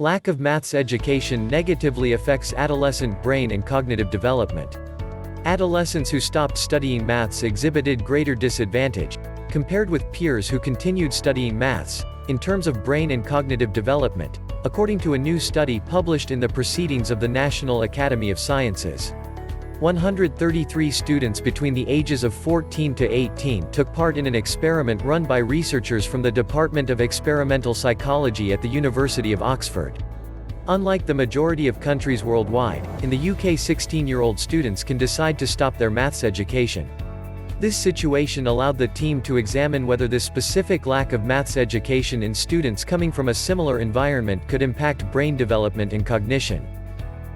Lack of maths education negatively affects adolescent brain and cognitive development. Adolescents who stopped studying maths exhibited greater disadvantage, compared with peers who continued studying maths, in terms of brain and cognitive development, according to a new study published in the Proceedings of the National Academy of Sciences. 133 students between the ages of 14 to 18 took part in an experiment run by researchers from the Department of Experimental Psychology at the University of Oxford. Unlike the majority of countries worldwide, in the UK 16-year-old students can decide to stop their maths education. This situation allowed the team to examine whether this specific lack of maths education in students coming from a similar environment could impact brain development and cognition.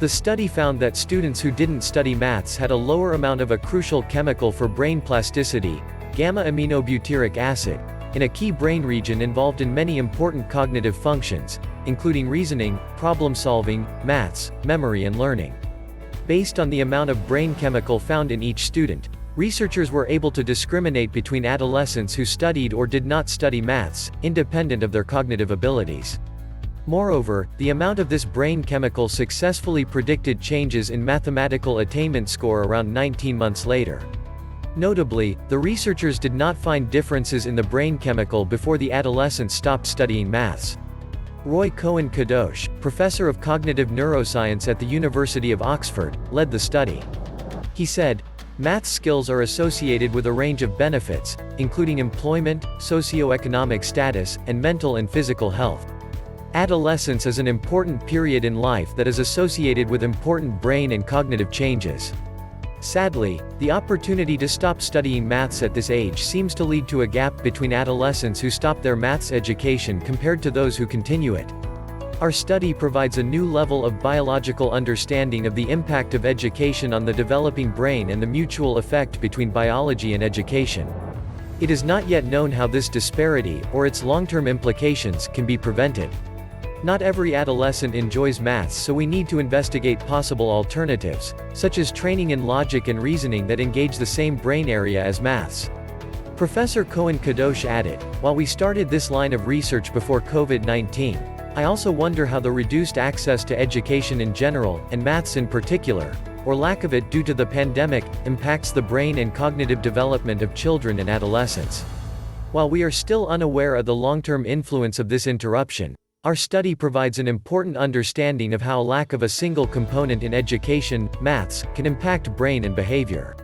The study found that students who didn't study maths had a lower amount of a crucial chemical for brain plasticity, gamma-aminobutyric acid, in a key brain region involved in many important cognitive functions, including reasoning, problem-solving, maths, memory and learning. Based on the amount of brain chemical found in each student, researchers were able to discriminate between adolescents who studied or did not study maths, independent of their cognitive abilities. Moreover, the amount of this brain chemical successfully predicted changes in mathematical attainment score around 19 months later. Notably, the researchers did not find differences in the brain chemical before the adolescents stopped studying maths. Roy Cohen-Kadosh, professor of cognitive neuroscience at the University of Oxford, led the study. He said, "Maths skills are associated with a range of benefits, including employment, socioeconomic status, and mental and physical health. Adolescence is an important period in life that is associated with important brain and cognitive changes. Sadly, the opportunity to stop studying maths at this age seems to lead to a gap between adolescents who stop their maths education compared to those who continue it. Our study provides a new level of biological understanding of the impact of education on the developing brain and the mutual effect between biology and education. It is not yet known how this disparity, or its long-term implications, can be prevented. Not every adolescent enjoys maths, so we need to investigate possible alternatives, such as training in logic and reasoning that engage the same brain area as maths." Professor Cohen-Kadosh added, "While we started this line of research before COVID-19, I also wonder how the reduced access to education in general, and maths in particular, or lack of it due to the pandemic, impacts the brain and cognitive development of children and adolescents. While we are still unaware of the long-term influence of this interruption, our study provides an important understanding of how lack of a single component in education, maths, can impact brain and behavior."